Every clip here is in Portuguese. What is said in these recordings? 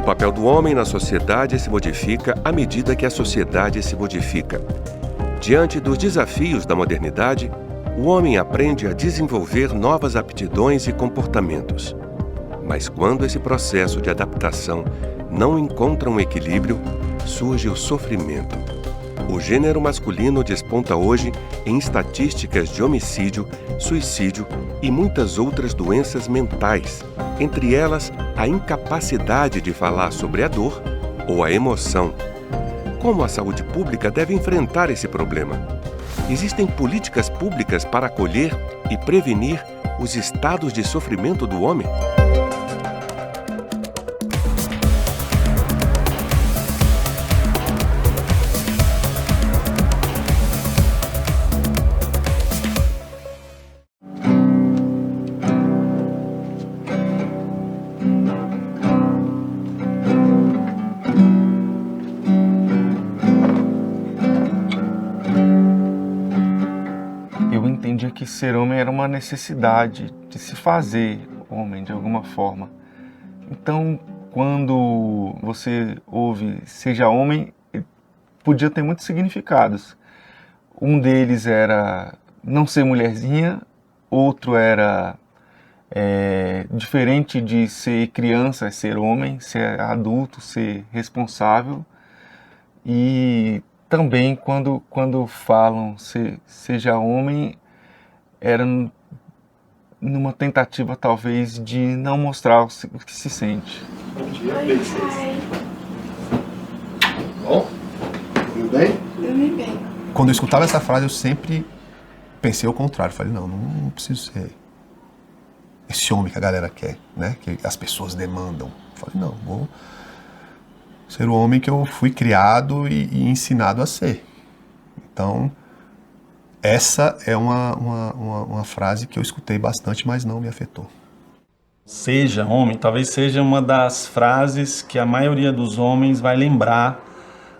papel do homem na sociedade se modifica à medida que a sociedade se modifica. Diante dos desafios da modernidade, o homem aprende a desenvolver novas aptidões e comportamentos. Mas quando esse processo de adaptação não encontra um equilíbrio, surge o sofrimento. O gênero masculino desponta hoje em estatísticas de homicídio, suicídio e muitas outras doenças mentais, entre elas a incapacidade de falar sobre a dor ou a emoção. Como a saúde pública deve enfrentar esse problema? Existem políticas públicas para acolher e prevenir os estados de sofrimento do homem? Eu entendia que ser homem era uma necessidade de se fazer homem de alguma forma. Então, quando você ouve seja homem, podia ter muitos significados. Um deles era não ser mulherzinha, outro era diferente de ser criança, é ser homem, ser adulto, ser responsável. E também quando falam seja homem, era numa tentativa talvez de não mostrar o que se sente. Bom dia, princesa. Bom? Tudo bem? Dormi bem. Quando eu escutava essa frase, eu sempre pensei ao contrário. Falei, não preciso ser esse homem que a galera quer, né? Que as pessoas demandam. Falei, não, vou ser o homem que eu fui criado e ensinado a ser. Então, essa é uma frase que eu escutei bastante, mas não me afetou. Seja homem, talvez seja uma das frases que a maioria dos homens vai lembrar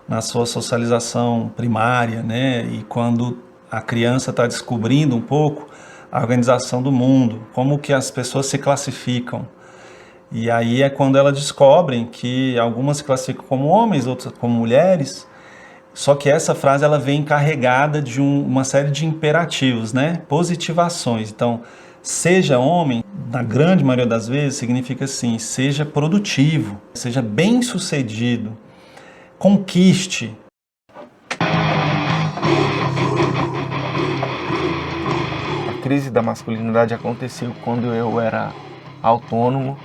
na sua socialização primária, né? E quando a criança está descobrindo um pouco a organização do mundo, como que as pessoas se classificam. E aí é quando elas descobrem que algumas se classificam como homens, outras como mulheres, só que essa frase ela vem carregada de uma série de imperativos, né? Positivações. Então, seja homem, na grande maioria das vezes, significa assim, seja produtivo, seja bem-sucedido, conquiste. A crise da masculinidade aconteceu quando eu era autônomo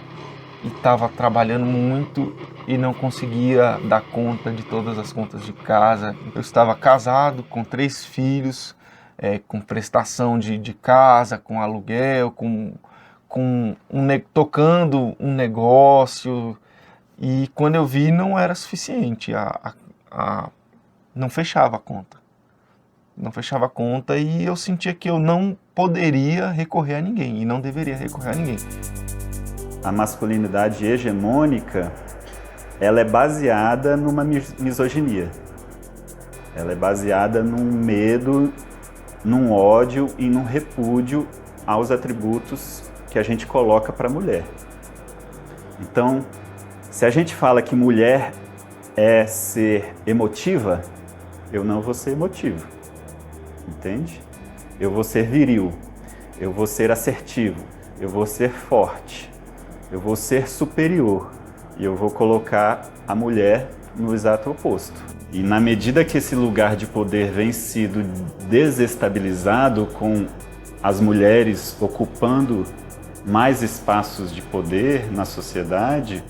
e estava trabalhando muito e não conseguia dar conta de todas as contas de casa. Eu estava casado com 3 filhos, com prestação de casa, com aluguel, tocando um negócio. E quando eu vi, não era suficiente, não fechava a conta. Não fechava a conta e eu sentia que eu não poderia recorrer a ninguém e não deveria recorrer a ninguém. A masculinidade hegemônica, ela é baseada numa misoginia. Ela é baseada num medo, num ódio e num repúdio aos atributos que a gente coloca para a mulher. Então, se a gente fala que mulher é ser emotiva, eu não vou ser emotivo, entende? Eu vou ser viril, eu vou ser assertivo, eu vou ser forte. Eu vou ser superior e eu vou colocar a mulher no exato oposto. E na medida que esse lugar de poder vem sido desestabilizado com as mulheres ocupando mais espaços de poder na sociedade,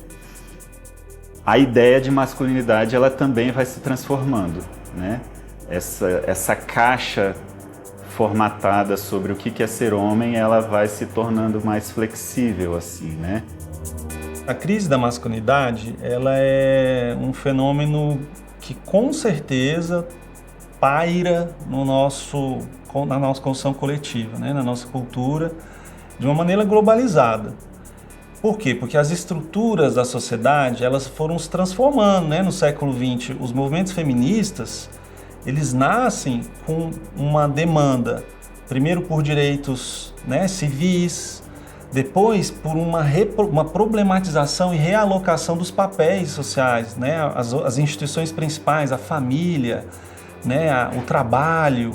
a ideia de masculinidade ela também vai se transformando, né? Essa caixa formatada sobre o que é ser homem, ela vai se tornando mais flexível, assim, né? A crise da masculinidade, ela é um fenômeno que com certeza paira na nossa construção coletiva, né? Na nossa cultura, de uma maneira globalizada. Por quê? Porque as estruturas da sociedade, elas foram se transformando, né? No século XX, os movimentos feministas, eles nascem com uma demanda, primeiro por direitos, né, civis, Depois, por uma problematização e realocação dos papéis sociais, né? As instituições principais, a família, né? O trabalho.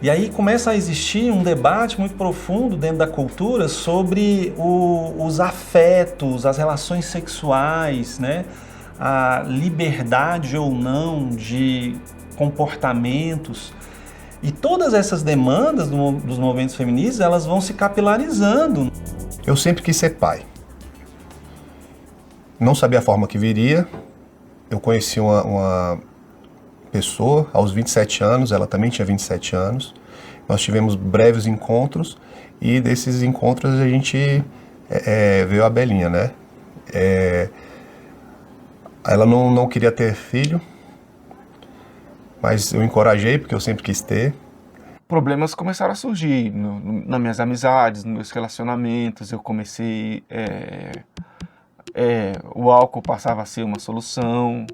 E aí começa a existir um debate muito profundo dentro da cultura sobre os afetos, as relações sexuais, né? A liberdade ou não de comportamentos. E todas essas demandas dos movimentos feministas, elas vão se capilarizando. Eu sempre quis ser pai. Não sabia a forma que viria. Eu conheci uma pessoa aos 27 anos, ela também tinha 27 anos. Nós tivemos breves encontros e desses encontros a gente veio a Belinha, né? Ela não queria ter filho, mas eu encorajei porque eu sempre quis ter. Problemas começaram a surgir nas minhas amizades, nos meus relacionamentos. Eu comecei... o álcool passava a ser uma solução.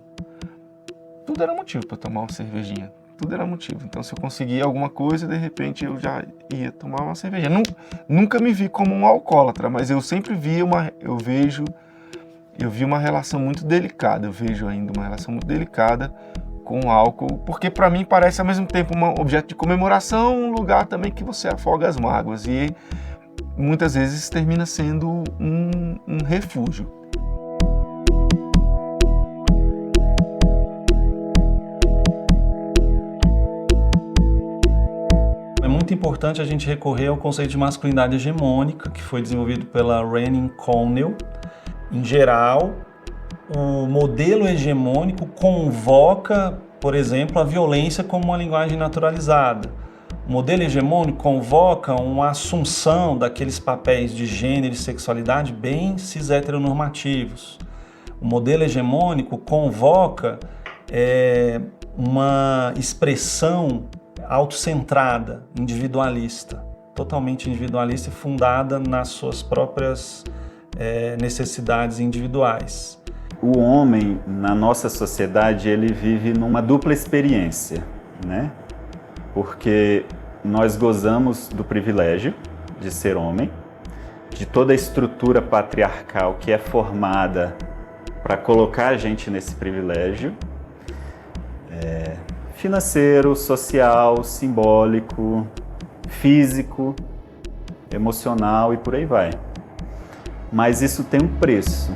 Tudo era motivo para tomar uma cervejinha. Tudo era motivo. Então, se eu conseguia alguma coisa, de repente eu já ia tomar uma cervejinha. Nunca me vi como um alcoólatra, mas eu sempre vi uma relação muito delicada. Eu vejo ainda uma relação muito delicada com o álcool, porque para mim parece ao mesmo tempo um objeto de comemoração, um lugar também que você afoga as mágoas e muitas vezes termina sendo um refúgio. É muito importante a gente recorrer ao conceito de masculinidade hegemônica, que foi desenvolvido pela Rennie Connell. Em geral, o modelo hegemônico convoca, por exemplo, a violência como uma linguagem naturalizada. O modelo hegemônico convoca uma assunção daqueles papéis de gênero e sexualidade bem cis-heteronormativos. O modelo hegemônico convoca uma expressão autocentrada, individualista, totalmente individualista e fundada nas suas próprias necessidades individuais. O homem, na nossa sociedade, ele vive numa dupla experiência, né? Porque nós gozamos do privilégio de ser homem, de toda a estrutura patriarcal que é formada para colocar a gente nesse privilégio, financeiro, social, simbólico, físico, emocional e por aí vai. Mas isso tem um preço.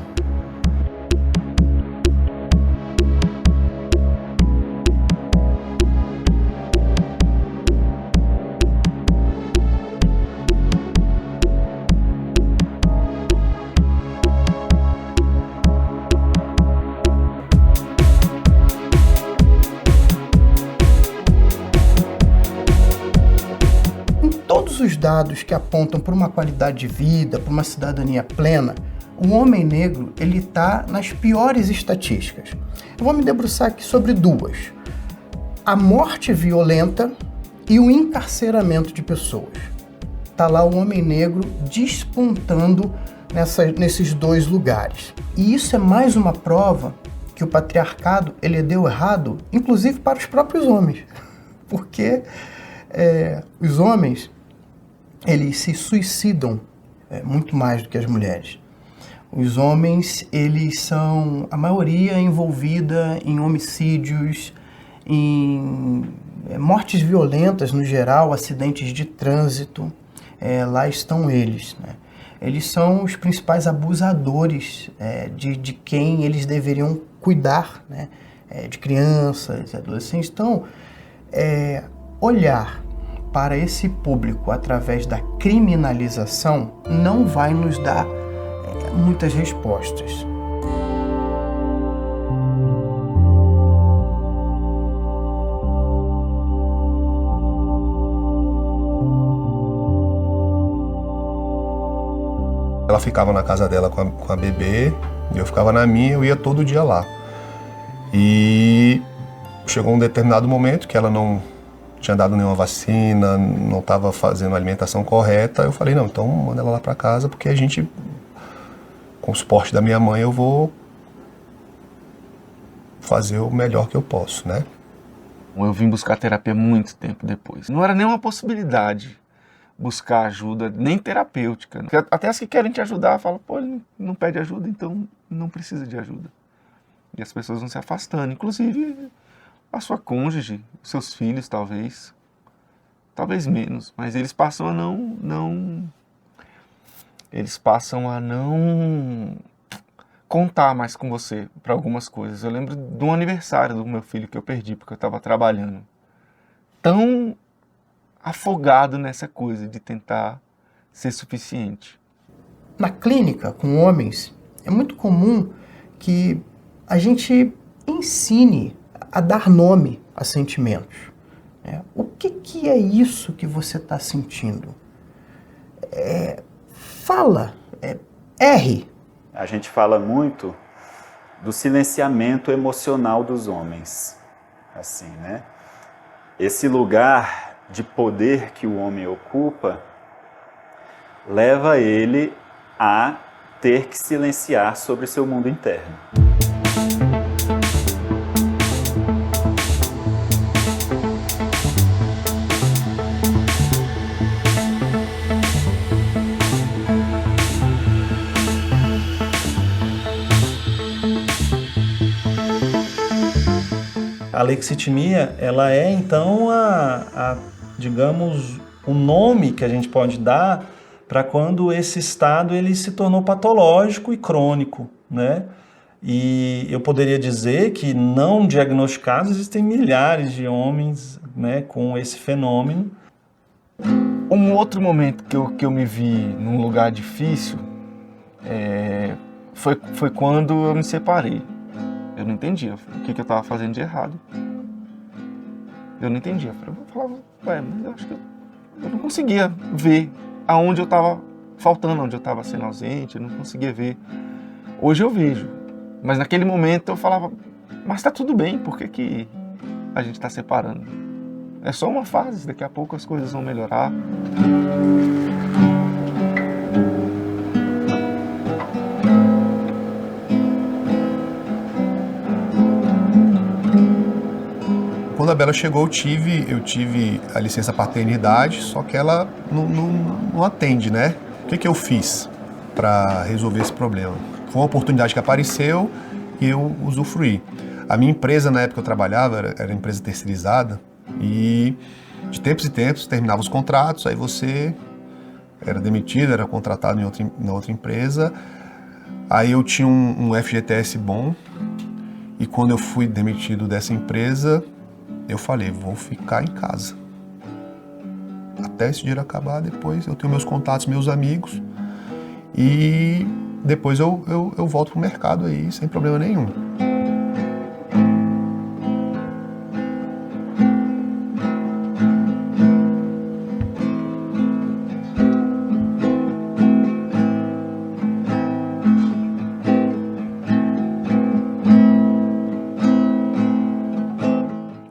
Todos os dados que apontam para uma qualidade de vida, para uma cidadania plena, o homem negro ele está nas piores estatísticas. Eu vou me debruçar aqui sobre duas: a morte violenta e o encarceramento de pessoas. Está lá o homem negro despontando nesses dois lugares. E isso é mais uma prova que o patriarcado ele deu errado, inclusive para os próprios homens, porque os homens eles se suicidam muito mais do que as mulheres. Os homens, eles são, a maioria envolvida em homicídios, em mortes violentas no geral, acidentes de trânsito, lá estão eles, né? Eles são os principais abusadores de quem eles deveriam cuidar, né? De crianças, adolescentes. Então, olhar para esse público através da criminalização não vai nos dar muitas respostas. Ela ficava na casa dela com a bebê, eu ficava na minha, eu ia todo dia lá. E chegou um determinado momento que ela não tinha dado nenhuma vacina, não estava fazendo a alimentação correta. Eu falei, não, então manda ela lá para casa, porque a gente, com o suporte da minha mãe, eu vou fazer o melhor que eu posso, né? Eu vim buscar terapia muito tempo depois. Não era nem uma possibilidade buscar ajuda, nem terapêutica. Porque até as que querem te ajudar falam, pô, ele não pede ajuda, então não precisa de ajuda. E as pessoas vão se afastando, inclusive a sua cônjuge, os seus filhos, talvez menos, mas eles passam a não contar mais com você para algumas coisas. Eu lembro de um aniversário do meu filho que eu perdi porque eu estava trabalhando. Tão afogado nessa coisa de tentar ser suficiente. Na clínica, com homens, é muito comum que a gente ensine a dar nome a sentimentos. O que é isso que você está sentindo? Fala, erre. A gente fala muito do silenciamento emocional dos homens, assim, né? Esse lugar de poder que o homem ocupa leva ele a ter que silenciar sobre seu mundo interno. A lexitimia, ela é então digamos, o nome que a gente pode dar para quando esse estado ele se tornou patológico e crônico, né? E eu poderia dizer que não diagnosticados existem milhares de homens, né, com esse fenômeno. Um outro momento que eu me vi num lugar difícil foi quando eu me separei. Eu não entendia o que eu estava fazendo de errado. Eu não entendia. Eu falava, mas eu acho que eu não conseguia ver aonde eu estava faltando, onde eu estava sendo ausente, eu não conseguia ver. Hoje eu vejo, mas naquele momento eu falava, mas tá tudo bem, por que a gente está separando? É só uma fase, daqui a pouco as coisas vão melhorar. Quando a Bela chegou, eu tive a licença paternidade, só que ela não atende, né? O que eu fiz para resolver esse problema? Foi uma oportunidade que apareceu e eu usufruí. A minha empresa, na época que eu trabalhava, era empresa terceirizada e de tempos em tempos terminava os contratos, aí você era demitido, era contratado em outra empresa. Aí eu tinha um FGTS bom e quando eu fui demitido dessa empresa, eu falei, vou ficar em casa. Até esse dinheiro acabar, depois eu tenho meus contatos, meus amigos. E depois eu volto pro mercado aí, sem problema nenhum.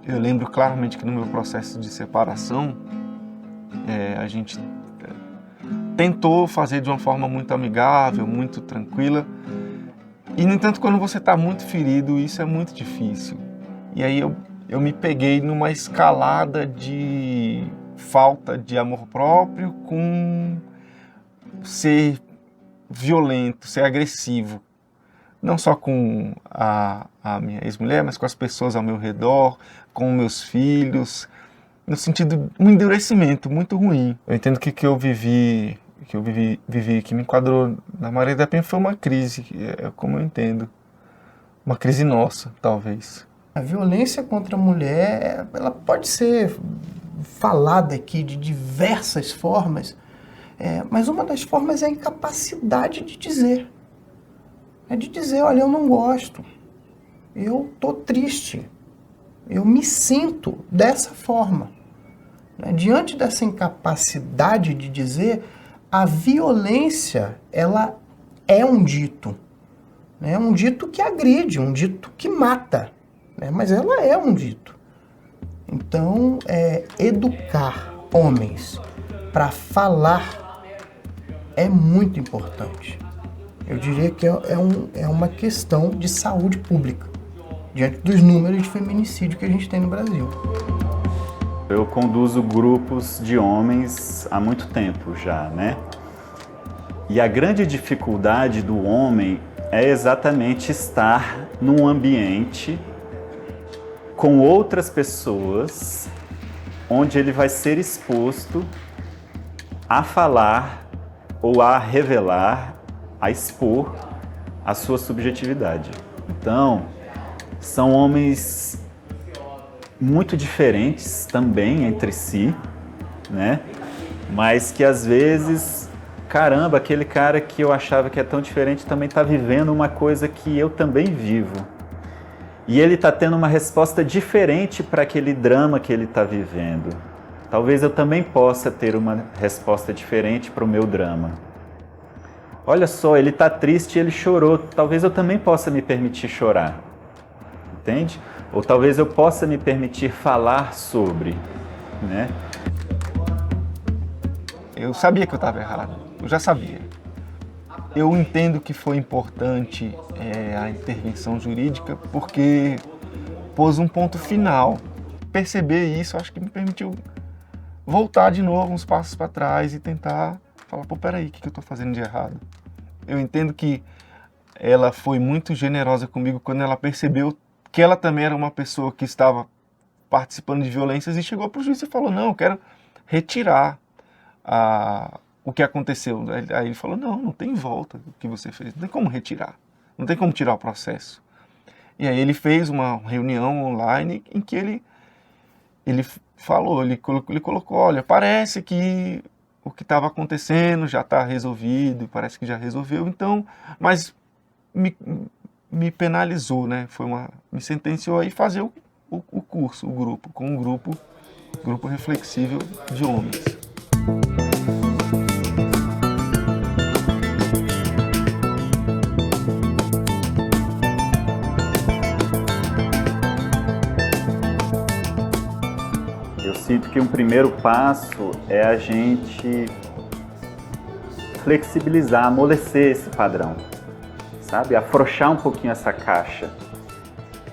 Eu lembro claramente que no meu processo de separação, a gente tentou fazer de uma forma muito amigável, muito tranquila. E, no entanto, quando você está muito ferido, isso é muito difícil. E aí eu me peguei numa escalada de falta de amor próprio com ser violento, ser agressivo. Não só com a minha ex-mulher, mas com as pessoas ao meu redor, com meus filhos, no sentido de um endurecimento muito ruim. Eu entendo que eu vivi, que me enquadrou na Maria da Penha foi uma crise, como eu entendo, uma crise nossa, talvez. A violência contra a mulher, ela pode ser falada aqui de diversas formas, mas uma das formas é a incapacidade de dizer. É de dizer, olha, eu não gosto, eu tô triste, eu me sinto dessa forma. Diante dessa incapacidade de dizer, a violência, ela é um dito. Um dito que agride, um dito que mata, mas ela é um dito. Então, educar homens para falar é muito importante. Eu diria que é uma questão de saúde pública, diante dos números de feminicídio que a gente tem no Brasil. Eu conduzo grupos de homens há muito tempo já, né? E a grande dificuldade do homem é exatamente estar num ambiente com outras pessoas, onde ele vai ser exposto a falar ou a revelar, a expor a sua subjetividade. Então, são homens muito diferentes também entre si, né? Mas que às vezes, caramba, aquele cara que eu achava que é tão diferente também está vivendo uma coisa que eu também vivo. E ele está tendo uma resposta diferente para aquele drama que ele está vivendo. Talvez eu também possa ter uma resposta diferente para o meu drama. Olha só, ele está triste e ele chorou. Talvez eu também possa me permitir chorar. Entende? Ou talvez eu possa me permitir falar sobre, né? Eu sabia que eu estava errado. Eu já sabia. Eu entendo que foi importante a intervenção jurídica porque pôs um ponto final. Perceber isso, acho que me permitiu voltar de novo uns passos para trás e tentar falar, pô, peraí, o que eu estou fazendo de errado? Eu entendo que ela foi muito generosa comigo quando ela percebeu que ela também era uma pessoa que estava participando de violências e chegou para o juiz e falou, não, eu quero retirar o que aconteceu. Aí ele falou, não tem volta o que você fez, não tem como retirar, não tem como tirar o processo. E aí ele fez uma reunião online em que ele falou, ele colocou, olha, parece que o que estava acontecendo já está resolvido, parece que já resolveu, então, mas me penalizou, né? Me sentenciou a fazer o curso, o grupo, com um grupo reflexível de homens. Eu sinto que um primeiro passo é a gente flexibilizar, amolecer esse padrão, sabe? Afrouxar um pouquinho essa caixa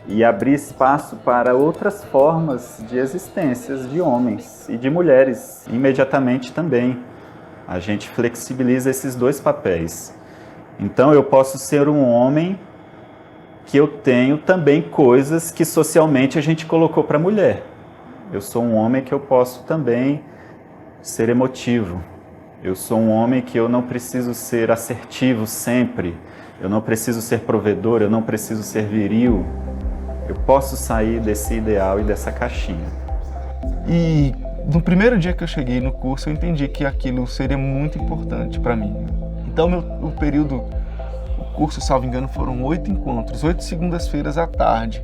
e abrir espaço para outras formas de existências de homens e de mulheres imediatamente também. A gente flexibiliza esses dois papéis. Então eu posso ser um homem que eu tenho também coisas que socialmente a gente colocou para a mulher. Eu sou um homem que eu posso também ser emotivo. Eu sou um homem que eu não preciso ser assertivo sempre. Eu não preciso ser provedor, eu não preciso ser viril. Eu posso sair desse ideal e dessa caixinha. E no primeiro dia que eu cheguei no curso, eu entendi que aquilo seria muito importante para mim. Então, o curso, salvo engano, foram 8 encontros, 8 segundas-feiras à tarde.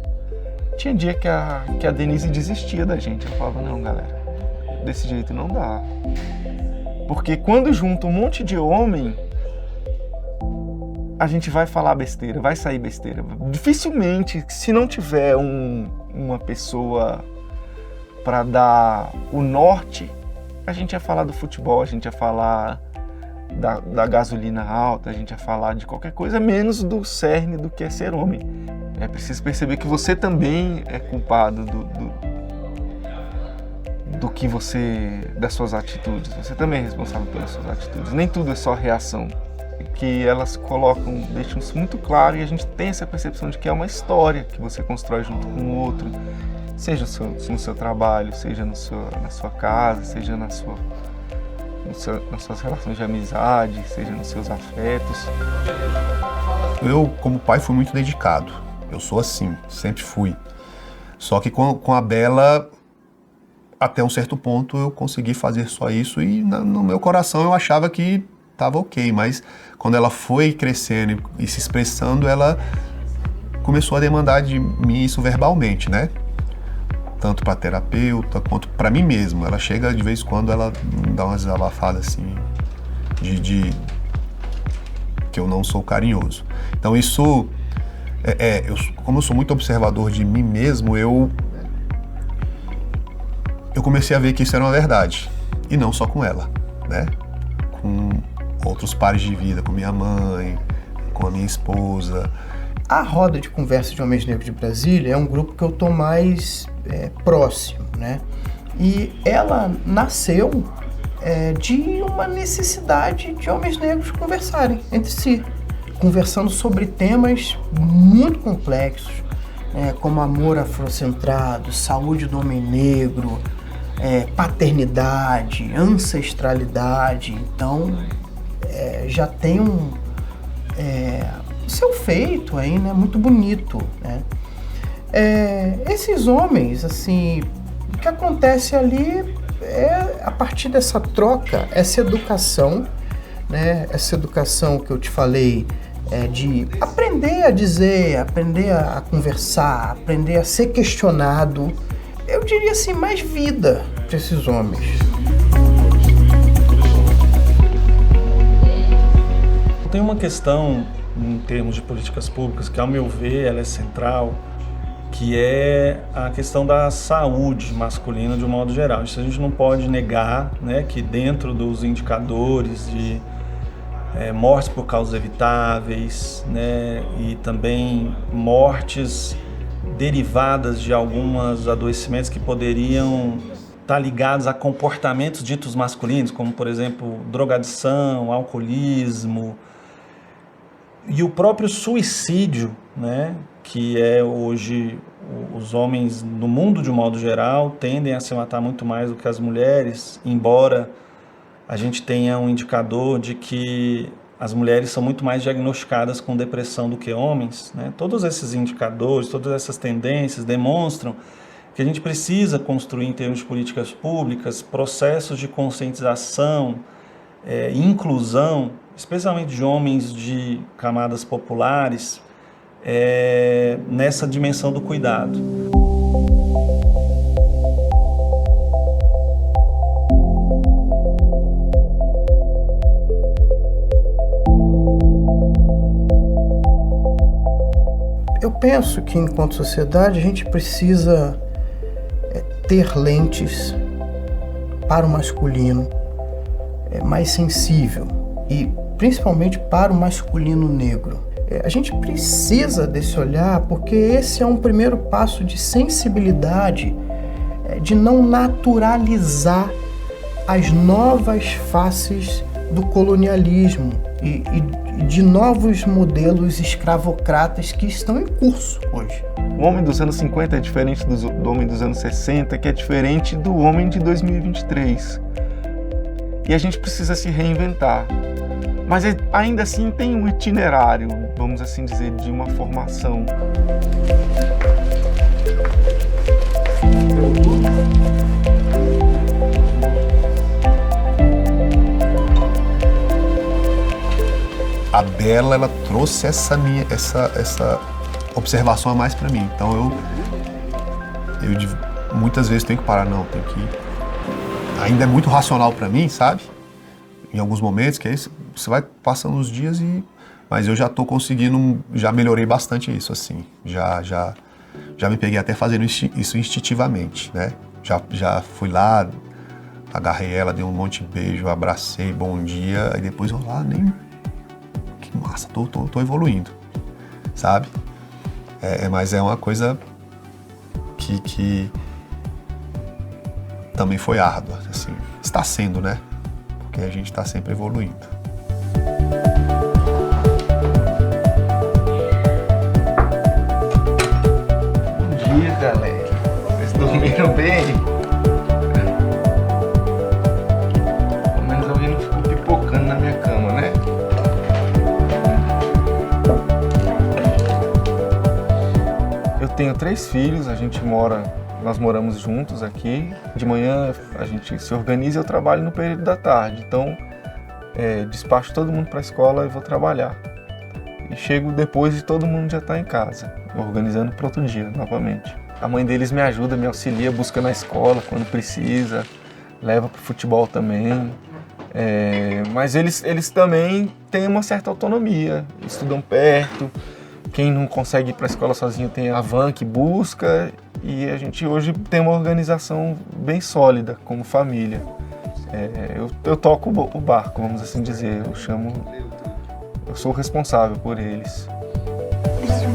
Tinha dia que a Denise desistia da gente. Eu falava, não, galera, desse jeito não dá. Porque quando junta um monte de homem, a gente vai falar besteira, vai sair besteira. Dificilmente, se não tiver uma pessoa para dar o norte, a gente ia falar do futebol, a gente ia falar da gasolina alta, a gente ia falar de qualquer coisa, menos do cerne do que é ser homem. É preciso perceber que você também é culpado das suas atitudes. Você também é responsável pelas suas atitudes. Nem tudo é só reação. Que elas deixam isso muito claro e a gente tem essa percepção de que é uma história que você constrói junto com o outro, seja no seu trabalho, seja na sua casa, seja nas suas relações de amizade, seja nos seus afetos. Eu, como pai, fui muito dedicado. Eu sou assim, sempre fui. Só que com a Bela, até um certo ponto, eu consegui fazer só isso e no meu coração eu achava que estava ok, mas quando ela foi crescendo e se expressando, ela começou a demandar de mim isso verbalmente, né? Tanto para terapeuta quanto para mim mesmo. Ela chega de vez em quando, ela me dá umas desabafadas assim, de que eu não sou carinhoso. Então isso, como eu sou muito observador de mim mesmo, eu comecei a ver que isso era uma verdade. E não só com ela, né? Com outros pares de vida, com minha mãe, com a minha esposa. A Roda de Conversa de Homens Negros de Brasília é um grupo que eu estou mais próximo, né? E ela nasceu de uma necessidade de homens negros conversarem entre si, conversando sobre temas muito complexos, como amor afrocentrado, saúde do homem negro, paternidade, ancestralidade. Então, já tem seu feito aí, né, muito bonito, né? Esses homens, assim, o que acontece ali a partir dessa troca, essa educação, né? Essa educação que eu te falei, de aprender a dizer, aprender a conversar, aprender a ser questionado, eu diria assim, mais vida para esses homens. Tem uma questão em termos de políticas públicas que, ao meu ver, ela é central, que é a questão da saúde masculina de um modo geral. Isso a gente não pode negar, né, que dentro dos indicadores de mortes por causas evitáveis, né, e também mortes derivadas de alguns adoecimentos que poderiam estar ligados a comportamentos ditos masculinos, como, por exemplo, drogadição, alcoolismo, e o próprio suicídio, né, que hoje os homens, no mundo de um modo geral, tendem a se matar muito mais do que as mulheres, embora a gente tenha um indicador de que as mulheres são muito mais diagnosticadas com depressão do que homens, né? Todos esses indicadores, todas essas tendências demonstram que a gente precisa construir, em termos de políticas públicas, processos de conscientização, inclusão, especialmente de homens de camadas populares, nessa dimensão do cuidado. Eu penso que, enquanto sociedade, a gente precisa ter lentes para o masculino mais sensível e principalmente para o masculino negro. A gente precisa desse olhar porque esse é um primeiro passo de sensibilidade, de não naturalizar as novas faces do colonialismo e de novos modelos escravocratas que estão em curso hoje. O homem dos anos 50 é diferente do homem dos anos 60, que é diferente do homem de 2023. E a gente precisa se reinventar. Mas ainda assim tem um itinerário, vamos assim dizer, de uma formação. A dela, ela trouxe essa observação a mais para mim. Então eu muitas vezes tenho que parar, não, tenho que... Ainda é muito racional para mim, sabe? Em alguns momentos, que é isso, você vai passando os dias mas eu já tô conseguindo, já melhorei bastante isso, assim. Já me peguei até fazendo isso instintivamente, né? Já fui lá, agarrei ela, dei um monte de beijo, abracei, bom dia, e depois eu lá, nem... Que massa, tô evoluindo, sabe? Mas é uma coisa que também foi árdua, assim. Está sendo, né? Porque a gente está sempre evoluindo. Bom dia, galera. Vocês dormiram bem? Pelo menos alguém não ficou pipocando na minha cama, né? Eu tenho 3 filhos, nós moramos juntos aqui. De manhã a gente se organiza e eu trabalho no período da tarde. Então, despacho todo mundo para a escola e vou trabalhar. E chego depois de todo mundo já estar em casa, organizando para outro dia novamente. A mãe deles me ajuda, me auxilia, busca na escola quando precisa, leva para o futebol também. Mas eles também têm uma certa autonomia, estudam perto. Quem não consegue ir para a escola sozinho tem a van que busca, e a gente hoje tem uma organização bem sólida como família. Eu toco o barco, vamos assim dizer, eu sou o responsável por eles. Mr.